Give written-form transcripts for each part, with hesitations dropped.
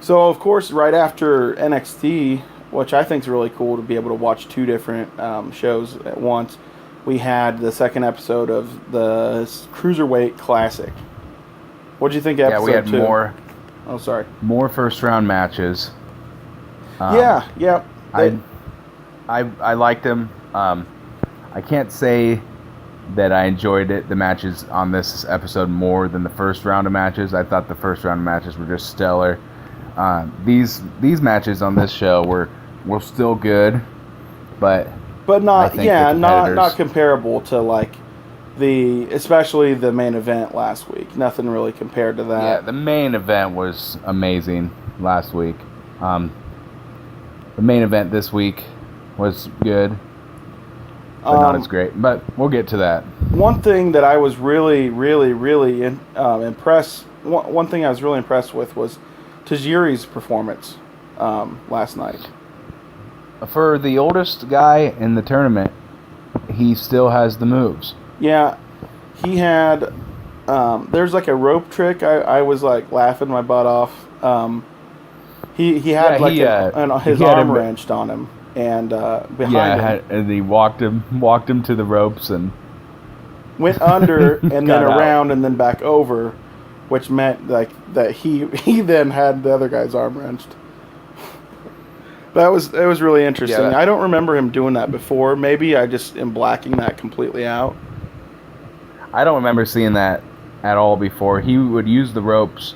So, of course, right after NXT, which I think is really cool to be able to watch two different shows at once, we had the second episode of the Cruiserweight Classic. What did you think of episode 2? Yeah, we had more. Oh, sorry. More first round matches. Yeah. I liked them. I can't say that I enjoyed the matches on this episode more than the first round of matches. I thought the first round of matches were just stellar. These matches on this show were still good, but not not comparable to like especially the main event last week. Nothing really compared to that. Yeah, the main event was amazing last week. The main event this week was good, but not as great. But we'll get to that. One thing that I was really impressed. One thing I was really impressed with was Tajiri's performance last night. For the oldest guy in the tournament, he still has the moves. Yeah, he had. There's like a rope trick. I was like laughing my butt off. He had his arm wrenched on him and behind him. And he walked him to the ropes and went under and then around and then back over, which meant like that he then had the other guy's arm wrenched. It was really interesting. Yeah, I don't remember him doing that before. Maybe I just am blacking that completely out. I don't remember seeing that at all before. He would use the ropes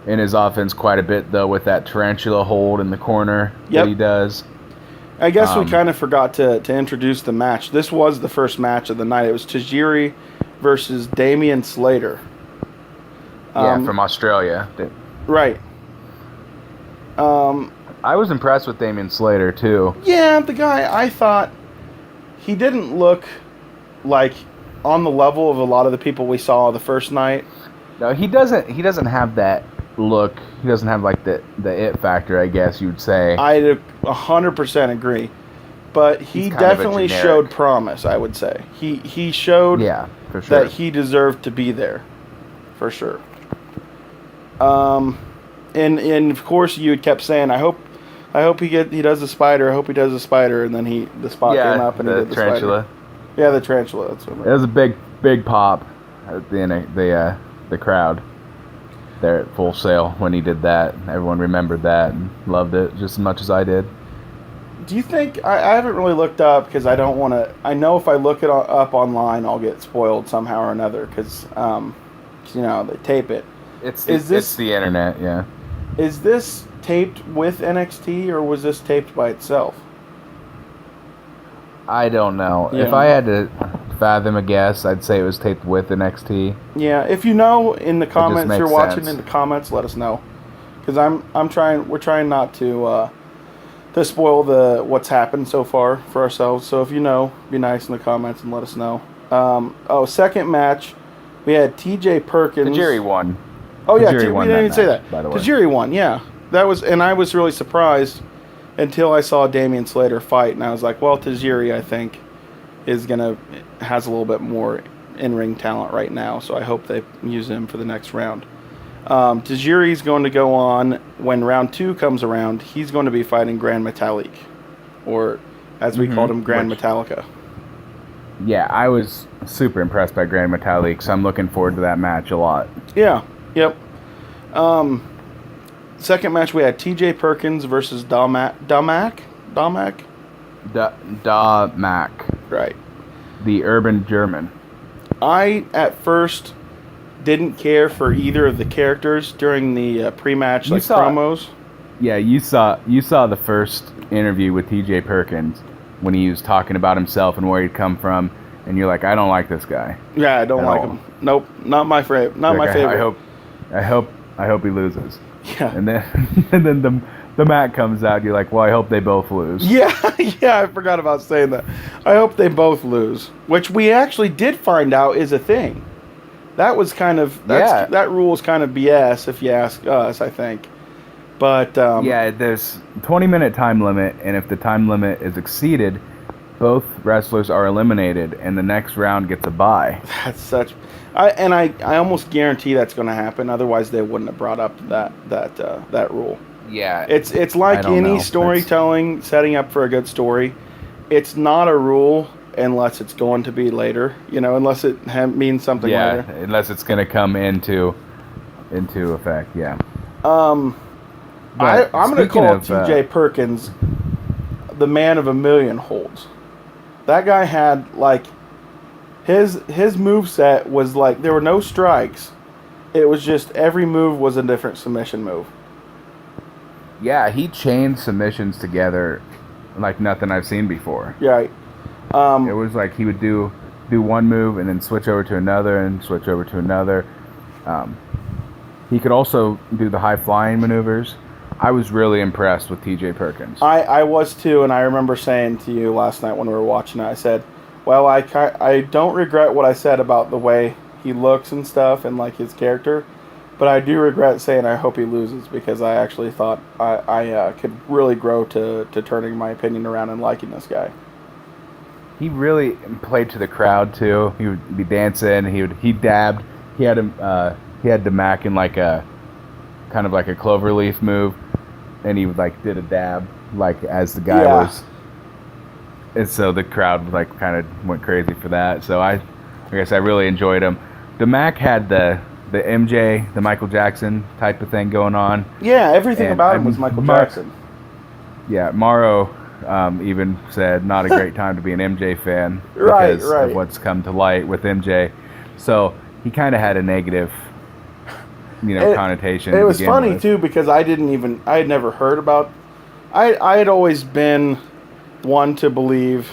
in his offense quite a bit, though, with that tarantula hold in the corner that he does. I guess we kind of forgot to introduce the match. This was the first match of the night. It was Tajiri versus Damian Slater. From Australia. Right. I was impressed with Damian Slater, too. Yeah, the guy, I thought he didn't look like on the level of a lot of the people we saw the first night. No, he doesn't have that look. He doesn't have like the it factor, I guess you'd say. I 100% agree. But he definitely showed promise, I would say. He showed for sure. that he deserved to be there. For sure. And of course you kept saying, I hope he does the spider. I hope he does the spider. And then the spot came up and he did the tarantula. Spider. Yeah, the tarantula. That's what it was a big pop at the crowd there at Full Sail when he did that. Everyone remembered that and loved it just as much as I did. Do you think I haven't really looked up because I don't want to? I know if I look it up online, I'll get spoiled somehow or another because they tape it. It's the internet, yeah. Is this taped with NXT or was this taped by itself? I don't know. Yeah. If I had to fathom a guess, I'd say it was taped with NXT. Yeah, if you know in the comments, you're watching in the comments, let us know. Because we're trying not to spoil what's happened so far for ourselves. So if you know, be nice in the comments and let us know. Second match, we had TJ Perkins. Tajiri won. Oh yeah, we didn't even say that. By the way, Tajiri won. Yeah, and I was really surprised until I saw Damian Slater fight, and I was like, well, Tajiri, I think, has a little bit more in-ring talent right now, so I hope they use him for the next round. Tajiri's going to go on, when round 2 comes around, he's going to be fighting Grand Metalik, or as we called him, Grand Metallica. Yeah, I was super impressed by Grand Metalik, so I'm looking forward to that match a lot. Yeah, yep. Second match, we had TJ Perkins versus Domac. Right. The urban German. I, at first, didn't care for either of the characters during the pre-match promos. Yeah, you saw the first interview with TJ Perkins when he was talking about himself and where he'd come from, and you're like, I don't like this guy. Yeah, I don't like him. Nope, not my favorite. Not my favorite. I hope he loses. Yeah. And then the mat comes out. You're like, well, I hope they both lose. Yeah, I forgot about saying that. I hope they both lose, which we actually did find out is a thing. That was that rule is kind of BS if you ask us, I think. But there's 20-minute time limit, and if the time limit is exceeded, both wrestlers are eliminated, and the next round gets a bye. That's such. I almost guarantee that's going to happen. Otherwise, they wouldn't have brought up that rule. Yeah. It's I like don't any know. storytelling, setting up for a good story. It's not a rule unless it's going to be later, unless it means something later. Unless it's going to come into effect, yeah. I'm going to call T.J. Perkins the man of a million holds. That guy had, like, his moveset was like, there were no strikes. It was just every move was a different submission move. Yeah, he chained submissions together like nothing I've seen before. Right. It was like he would do one move and then switch over to another and switch over to another. He could also do the high-flying maneuvers. I was really impressed with T.J. Perkins. I was too, and I remember saying to you last night when we were watching it, I said, well, I don't regret what I said about the way he looks and stuff and like his character, but I do regret saying I hope he loses because I actually thought I could really grow to turning my opinion around and liking this guy. He really played to the crowd too. He would be dancing. He dabbed. He had Damac in like a kind of like a cloverleaf move, and he did a dab as the guy was. And so the crowd kind of went crazy for that. So I guess I really enjoyed him. Damac had the MJ, the Michael Jackson type of thing going on. Yeah, everything about him was Michael Jackson. Yeah, Morrow even said not a great time to be an MJ fan because of what's come to light with MJ. So he kind of had a negative, connotation. It was funny too because I had never heard about. I had always been one to believe.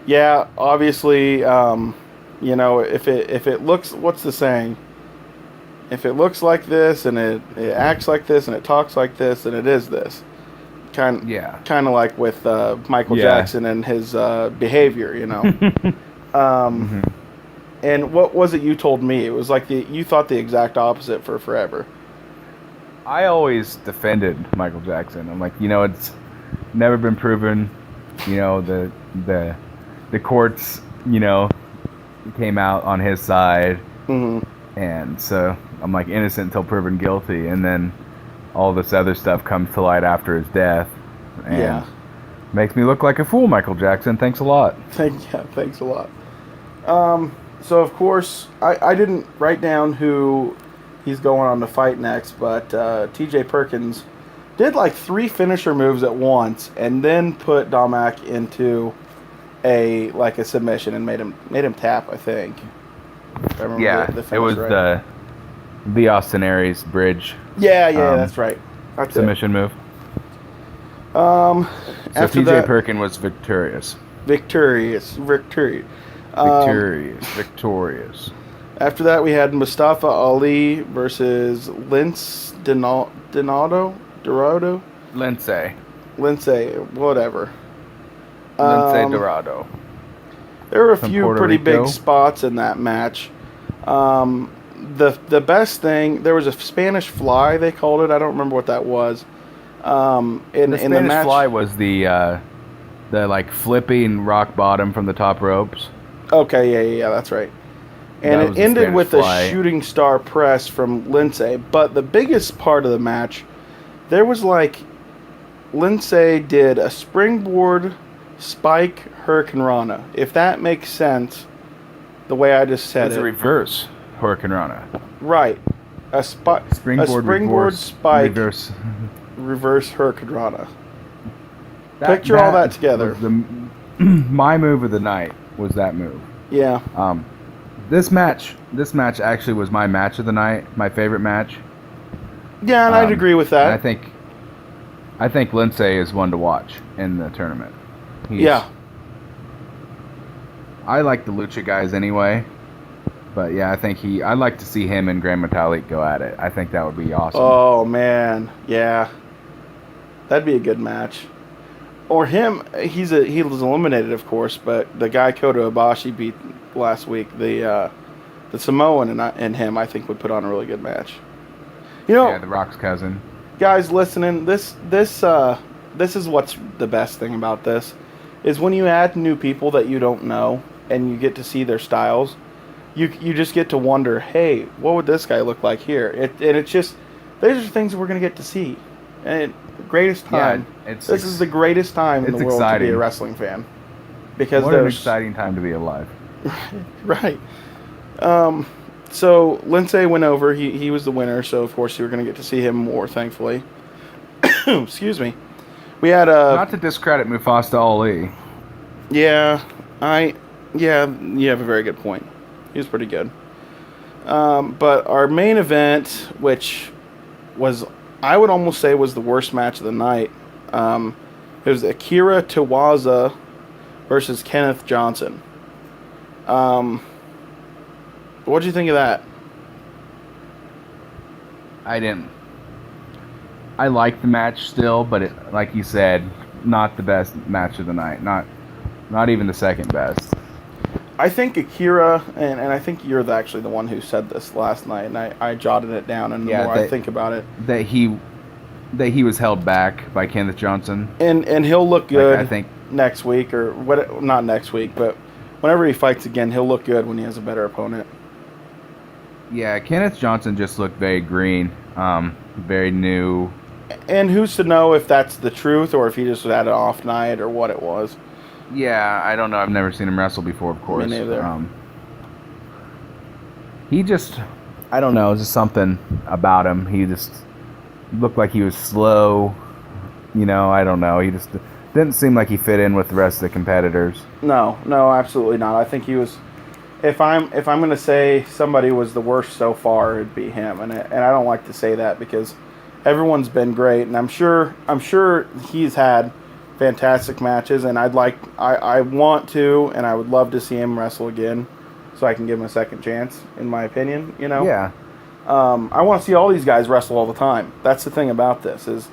Yeah, obviously, if it looks, what's the saying? If it looks like this and it acts like this and it talks like this, then it is this. Kind of like with Michael Jackson and his behavior, Mm-hmm. And what was it you told me? It was like you thought the exact opposite for forever. I always defended Michael Jackson. I'm like, it's never been proven. The courts, came out on his side, and so I'm like innocent until proven guilty, and then all this other stuff comes to light after his death, and makes me look like a fool. Michael Jackson, thanks a lot. Thanks a lot. So of course, I didn't write down who he's going on to fight next, but T.J. Perkins did like 3 finisher moves at once, and then put Damac into a submission and made him tap. I think. If I remember the it was right. the Austin Aries bridge. Yeah, that's right. That's submission move. So after T.J. Perkins was victorious. Victorious. After that, we had Mustafa Ali versus Dorado. Lindsay, whatever. Lindsay Dorado. There were a few pretty big spots in that match. The best thing, there was a Spanish fly, they called it. I don't remember what that was. The Spanish fly was the flipping rock bottom from the top ropes. Okay, yeah, that's right. And it ended with a shooting star press from Lindsay. But the biggest part of the match, there was Lindsay did a springboard spike Hurricane Rana. If that makes sense, the way I just said it's a reverse Hurricane Rana. Right. A springboard spike reverse Hurricane Rana. Picture all that together. My move of the night was that move. Yeah. This match actually was my match of the night, my favorite match. Yeah, and I'd agree with that. I think Lindsay is one to watch in the tournament. I like the Lucha guys anyway, but yeah, I'd like to see him and Grand Metalik go at it. I think that would be awesome. Oh man, yeah, that'd be a good match. Or him, he was eliminated, of course, but the guy Kota Ibushi beat last week, the Samoan and him, I think would put on a really good match. The Rock's cousin. Guys, listening, this is what's the best thing about this, is when you add new people that you don't know and you get to see their styles, you just get to wonder, hey, what would this guy look like here? And it's just, these are things we're going to get to see. And greatest time. Yeah, this is the greatest time in the world to be a wrestling fan. Because what an exciting time to be alive. Right. So Lindsay went over. He was the winner, so of course you were going to get to see him more, thankfully. Excuse me. We had not to discredit Mufasa Ali. Yeah, you have a very good point. He was pretty good. But our main event, which was, I would almost say, was the worst match of the night. It was Akira Tozawa versus Kenneth Johnson. What did you think of that? I like the match still, but it, like you said, not the best match of the night. Not even the second best. I think Akira, and I think you're actually the one who said this last night, and I jotted it down, and the more I think about it, that he was held back by Kenneth Johnson, and he'll look good. I think next week, or what? Not next week, but whenever he fights again, he'll look good when he has a better opponent. Yeah, Kenneth Johnson just looked very green, very new. And who's to know if that's the truth or if he just had an off night or what it was? Yeah, I don't know. I've never seen him wrestle before, of course. Me neither. He just, I don't know, just something about him. He just looked like he was slow. You know, I don't know. He just didn't seem like he fit in with the rest of the competitors. No, absolutely not. I think he was. If I'm going to say somebody was the worst so far, it'd be him. And I don't like to say that because everyone's been great, and I'm sure he's had fantastic matches, and I want to, and I would love to see him wrestle again, so I can give him a second chance. In my opinion, you know. Yeah. I want to see all these guys wrestle all the time. That's the thing about this is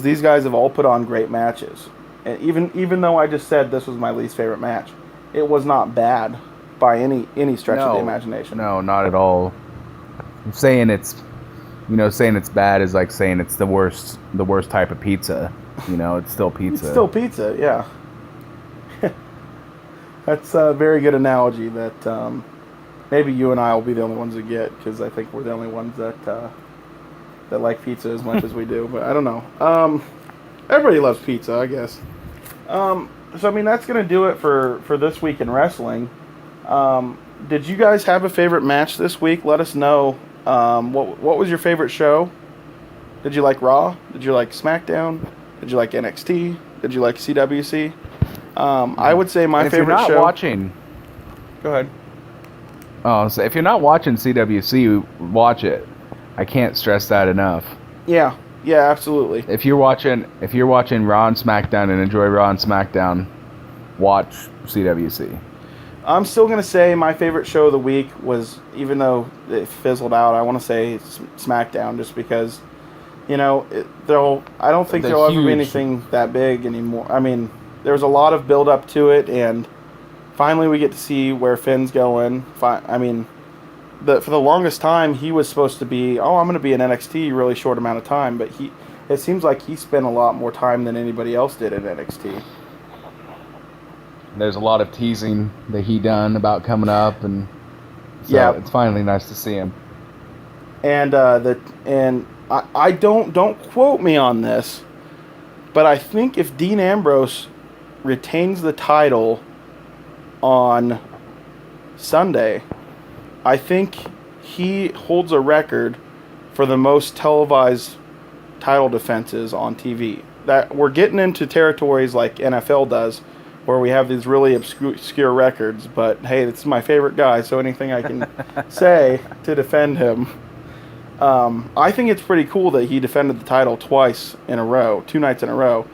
these guys have all put on great matches, and even though I just said this was my least favorite match, it was not bad by any stretch of the imagination. No, not at all. Saying it's bad is like saying it's the worst type of pizza. You know, it's still pizza. It's still pizza, yeah. That's a very good analogy that maybe you and I will be the only ones that get, because I think we're the only ones that like pizza as much as we do. But I don't know. Everybody loves pizza, I guess. So I mean, that's gonna do it for this week in wrestling. Did you guys have a favorite match this week? Let us know. What was your favorite show? Did you like Raw? Did you like SmackDown? Did you like NXT? Did you like CWC? I would say my favorite show. If you're not watching, go ahead. Oh, so if you're not watching CWC, watch it. I can't stress that enough. Yeah, absolutely. If you're watching Raw and SmackDown and enjoy Raw and SmackDown, watch CWC. I'm still going to say my favorite show of the week was, even though it fizzled out, I want to say SmackDown, just because, you know, I don't think there'll ever be anything that big anymore. I mean, there was a lot of build up to it, and finally we get to see where Finn's going. I mean, for the longest time, he was supposed to be, I'm going to be in NXT a really short amount of time, but it seems like he spent a lot more time than anybody else did in NXT. There's a lot of teasing that he done about coming up, and so it's finally nice to see him. And I don't quote me on this, but I think if Dean Ambrose retains the title on Sunday, I think he holds a record for the most televised title defenses on TV. That we're getting into territories like NFL does, where we have these really obscure records, but hey, this is my favorite guy, so anything I can say to defend him. I think it's pretty cool that he defended the title twice in a row, 2 nights in a row,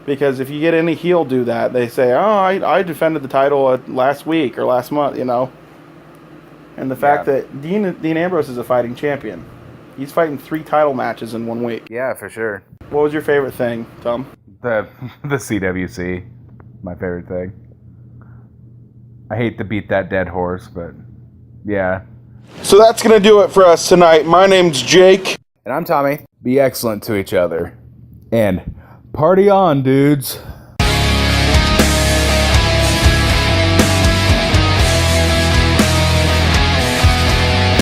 because if you get any heel do that, they say, I defended the title last week or last month, you know. And the fact that Dean Ambrose is a fighting champion. He's fighting 3 title matches in 1 week. Yeah, for sure. What was your favorite thing, Tom? The CWC. My favorite thing. I hate to beat that dead horse, but yeah. So that's going to do it for us tonight. My name's Jake. And I'm Tommy. Be excellent to each other. And party on, dudes.